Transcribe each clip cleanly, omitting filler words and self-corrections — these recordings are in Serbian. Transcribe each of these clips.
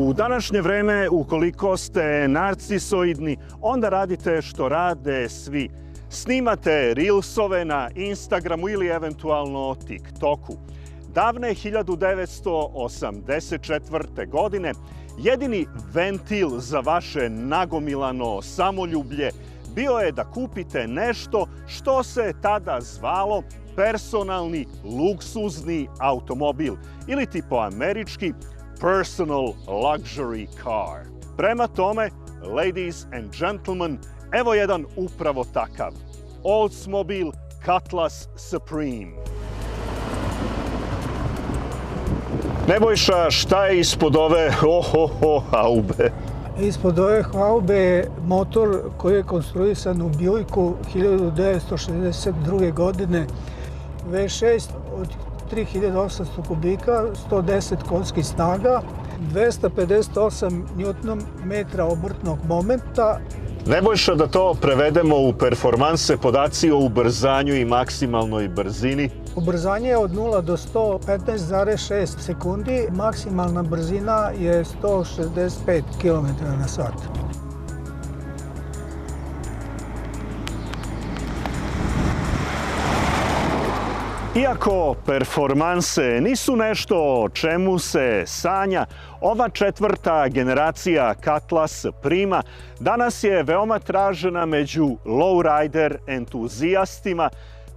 U današnje vreme, ukoliko ste narcisoidni, onda radite što rade svi. Snimate reelsove na Instagramu ili eventualno TikToku. Davne 1984. godine jedini ventil za vaše nagomilano samoljublje bio je da kupite nešto što se tada zvalo personalni luksuzni automobil ili po američki personal luxury car. Prema tome, ladies and gentlemen, evo jedan upravo takav. Oldsmobile Cutlass Supreme. Nebojša, šta je ispod ove haube? Ispod ove haube je motor koji je konstruisan u Buicku 1962. godine. V6 od 3800 kubika, 110 konjskih snaga, 258 Nm obrtnog momenta. Nebojša, da to prevedemo u performanse, podaci o ubrzanju i maksimalnoj brzini. Ubrzanje je od 0 do 100 15,6 sekundi, maksimalna brzina je 165 km/h. Iako performanse nisu nešto o čemu se sanja, ova četvrta generacija Cutlass Prima danas je veoma tražena među lowrider entuzijastima,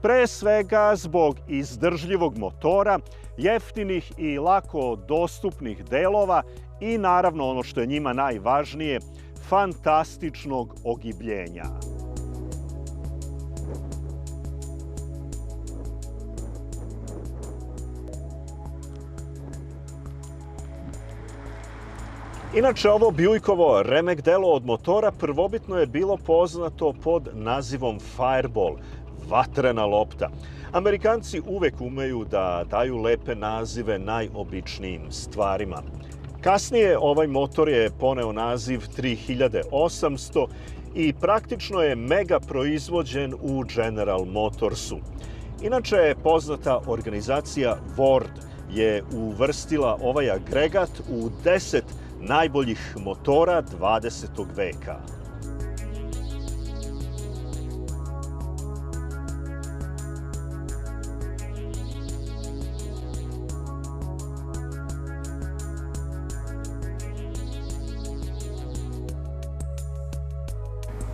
pre svega zbog izdržljivog motora, jeftinih i lako dostupnih delova i naravno ono što je njima najvažnije, fantastičnog ogibljenja. Inače, ovo Buickovo remek delo od motora prvobitno je bilo poznato pod nazivom Fireball, vatrena lopta. Amerikanci uvek umeju da daju lepe nazive najobičnijim stvarima. Kasnije ovaj motor je poneo naziv 3800 i praktično je mega proizvođen u General Motorsu. Inače, poznata organizacija Ford je uvrstila ovaj agregat u 10 najboljih motora 20. veka.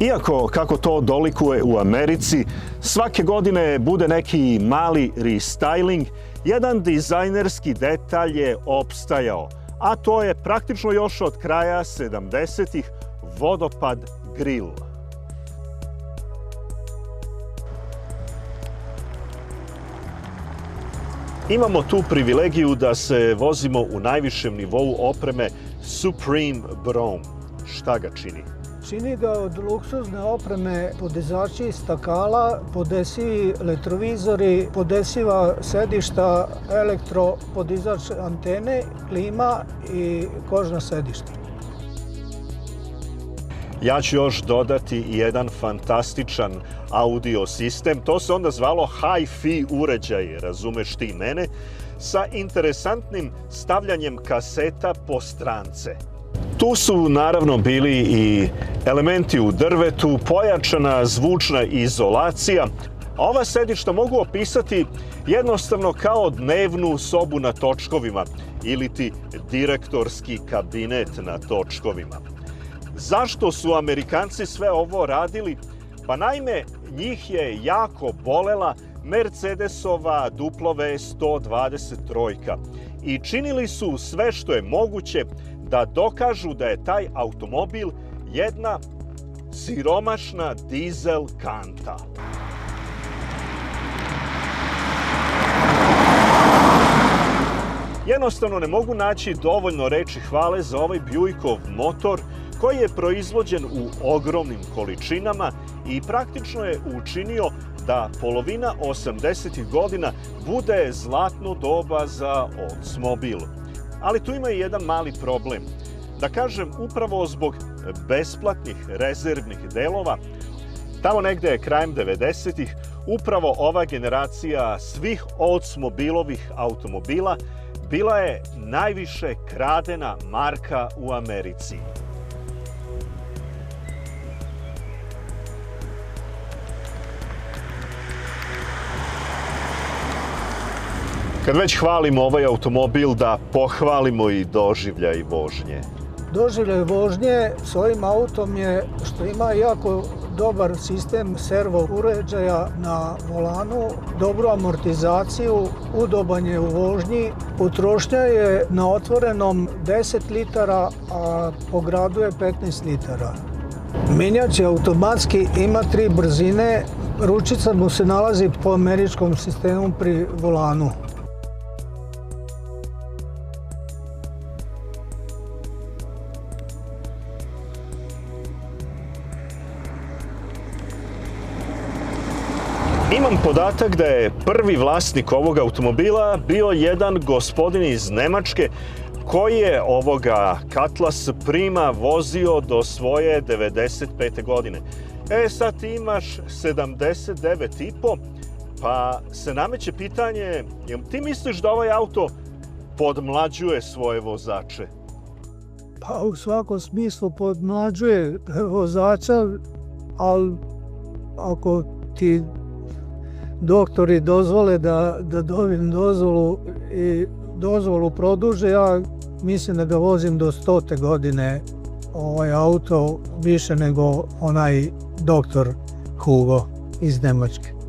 Iako, kako to dolikuje u Americi, svake godine bude neki mali restyling, jedan dizajnerski detalj je opstajao, a to je praktično još od kraja 70-ih vodopad grill. Imamo tu privilegiju da se vozimo u najvišem nivou opreme Supreme Brougham. Šta ga čini? Čini ga od luksuzne opreme podizači stakala, podesivi retrovizori, podesiva sedišta, elektropodizač antene, klima i kožna sedišta. Ja ću još dodati i jedan fantastičan audio sistem. To se onda zvalo hi-fi uređaj, razumeš ti mene, sa interesantnim stavljanjem kaseta po strance. Tu su naravno bili i elementi u drvetu, pojačana zvučna izolacija. Ova sedišta mogu opisati jednostavno kao dnevnu sobu na točkovima ili ti direktorski kabinet na točkovima. Zašto su Amerikanci sve ovo radili? Pa naime, njih je jako bolela Mercedesova W 123 i činili su sve što je moguće da dokažu da je taj automobil jedna siromašna dizel kanta. Jednostavno ne mogu naći dovoljno reči hvale za ovaj Buickov motor koji je proizvođen u ogromnim količinama i praktično je učinio da polovina 80-ih godina bude zlatno doba za Oldsmobile. Ali tu ima i jedan mali problem. Da kažem, upravo zbog besplatnih rezervnih delova, tamo negde krajem 90-ih, upravo ova generacija svih Oldsmobilovih automobila bila je najviše kradena marka u Americi. Kad već hvalimo ovaj automobil, da pohvalimo i doživljaj vožnje. Doživljaj vožnje s ovim autom je što ima jako dobar sistem servo uređaja na volanu, dobru amortizaciju, udoban je u vožnji. Potrošnja je na otvorenom 10 litara, a po gradu je 15 litara. Menjač je automatski, ima 3 brzine, ručica mu se nalazi po američkom sistemu pri volanu. Imam podatak da je prvi vlasnik ovog automobila bio jedan gospodin iz Nemačke koji je ovoga Cutlass Prima vozio do svoje 95. godine. Sad ti imaš 79,5, pa se nameće pitanje, jel ti misliš da ovaj auto podmlađuje svoje vozače? Pa u svakom smislu podmlađuje vozača, ali ako ti doktori dozvole da dobijem dozvolu i dozvolu produže, ja mislim da ga vozim do 100. godine ovaj auto više nego onaj doktor Hugo iz Nemačke.